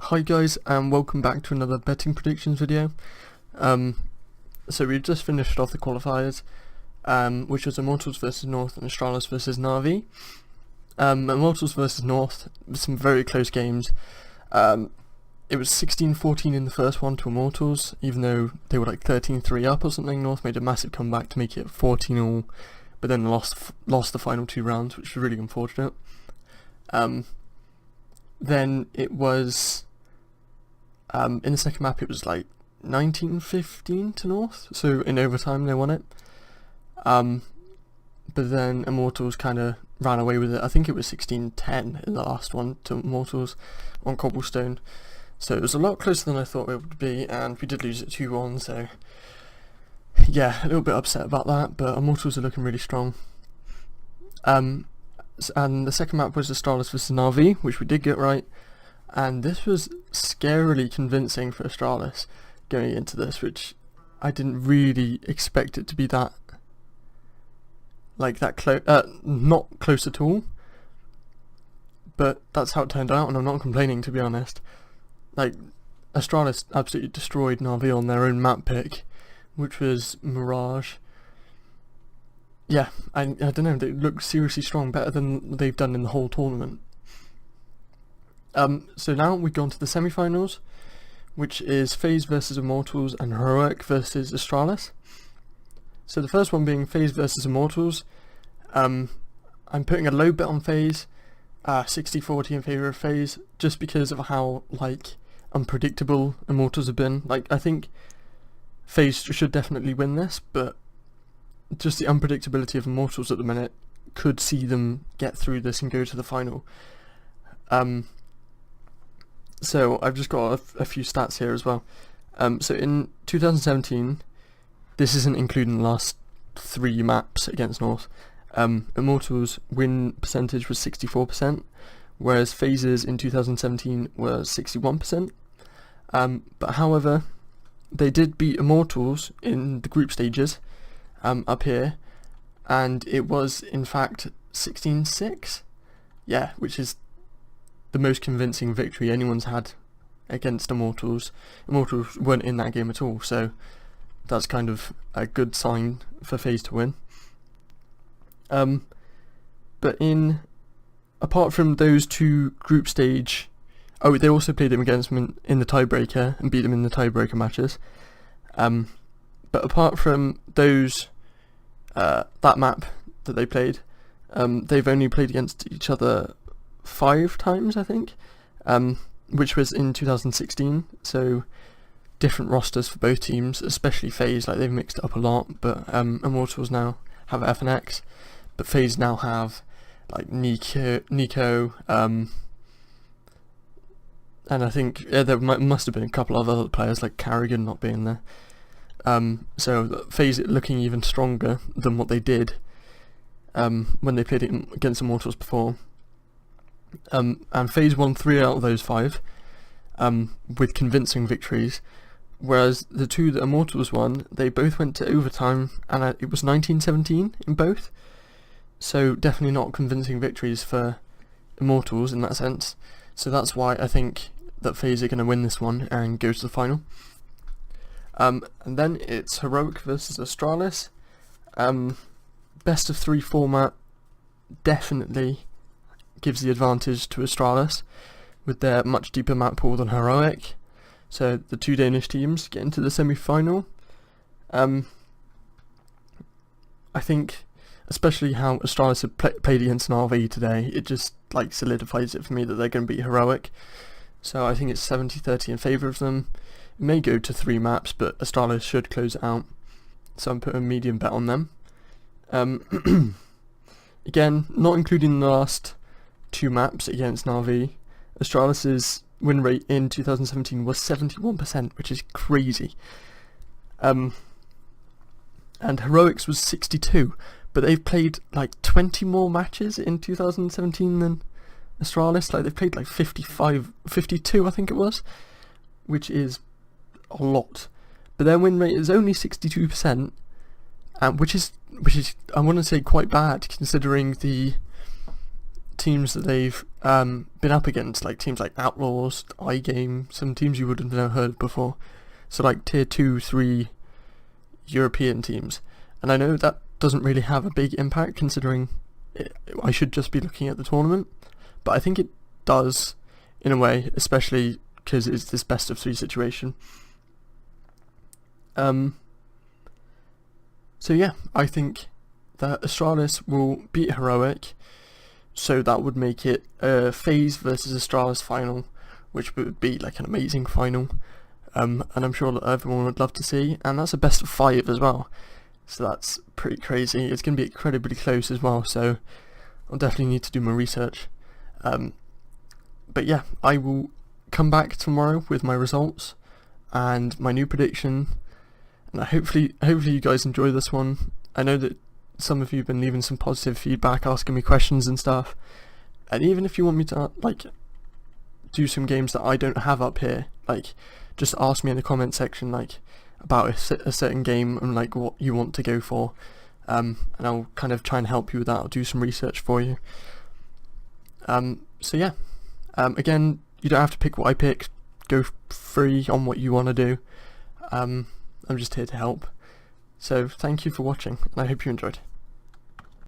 Hi guys, and welcome back to another betting predictions video. So we've just finished off the qualifiers, which was Immortals versus North and Astralis versus Na'Vi. Immortals versus North, some very close games. It was 16-14 in the first one to Immortals, even though they were like 13-3 up or something. North made a massive comeback to make it 14-all, but then lost the final two rounds, which was really unfortunate. Then it was, in the second map it was like 19-15 to North, so in overtime they won it. But then Immortals kind of ran away with it. I think it was 16-10 in the last one to Immortals on Cobblestone. So it was a lot closer than I thought it would be, and we did lose it 2-1, so yeah, a little bit upset about that, but Immortals are looking really strong. And the second map was Astralis versus Na'Vi, which we did get right, and this was scarily convincing for Astralis going into this, which I didn't really expect it to be that, like that close, not close at all, but that's how it turned out, and I'm not complaining, to be honest. Like, Astralis absolutely destroyed Na'Vi on their own map pick, which was Mirage. Yeah, I don't know, they look seriously strong, better than they've done in the whole tournament. So now we go on to the semi-finals, which is FaZe versus Immortals and Heroic versus Astralis. So the first one being FaZe versus Immortals. I'm putting a low bet on FaZe, 60-40 in favour of FaZe, just because of how, like, unpredictable Immortals have been. Like, I think FaZe should definitely win this, but just the unpredictability of Immortals at the minute could see them get through this and go to the final. So I've just got a few stats here as well. So in 2017, this isn't including the last 3 maps against North, Immortals' win percentage was 64%, whereas FaZe's in 2017 were 61%. But however, they did beat Immortals in the group stages, up here, and it was in fact 16-6, yeah, which is the most convincing victory anyone's had against Immortals. Immortals weren't in that game at all, so that's kind of a good sign for FaZe to win. But apart from those 2 group stage, they also played them against them in the tiebreaker and beat them in the tiebreaker matches. But apart from those, that map that they played, they've only played against each other 5 times, I think, which was in 2016, so different rosters for both teams, especially FaZe. Like, they've mixed it up a lot, but Immortals now have FNX, but FaZe now have like Nico, and I think there must have been a couple of other players like Carrigan not being there. So FaZe looking even stronger than what they did when they played it against Immortals before. And FaZe won 3 out of those 5 with convincing victories, whereas the 2 that Immortals won, they both went to overtime, and it was 19-17 in both. So definitely not convincing victories for Immortals in that sense. So that's why I think that FaZe are going to win this one and go to the final. And then it's Heroic versus Astralis. Best of 3 format definitely gives the advantage to Astralis with their much deeper map pool than Heroic. So the 2 Danish teams get into the semi-final. I think especially how Astralis have played against Na'Vi today, it just like solidifies it for me that they're going to beat Heroic. So I think it's 70-30 in favour of them. It may go to 3 maps, but Astralis should close it out, so I'm putting a medium bet on them. Again, not including the last 2 maps against Na'Vi, Astralis's win rate in 2017 was 71%, which is crazy. And Heroic's was 62%, but they've played like 20 more matches in 2017 than Astralis. Like, they've played like 52 I think it was, which is a lot. But their win rate is only 62%, which is I want to say quite bad considering the teams that they've been up against, like teams like Outlaws, iGame, some teams you would have never heard of before. So like tier 2, 3 European teams. And I know that doesn't really have a big impact considering I should just be looking at the tournament, but I think it does in a way, especially because it's this best of 3 situation. So yeah, I think that Astralis will beat Heroic, so that would make it a FaZe versus Astralis final, which would be like an amazing final, and I'm sure that everyone would love to see, and that's a best of 5 as well, so that's pretty crazy. It's going to be incredibly close as well, so I'll definitely need to do my research. But yeah, I will come back tomorrow with my results and my new prediction, and hopefully you guys enjoy this one. I know that some of you have been leaving some positive feedback, asking me questions and stuff, and even if you want me to like do some games that I don't have up here, like just ask me in the comment section like about a certain game and like what you want to go for, and I'll kind of try and help you with that. I'll do some research for you. So yeah, again, you don't have to pick what I pick, go free on what you want to do. I'm just here to help. So thank you for watching, and I hope you enjoyed.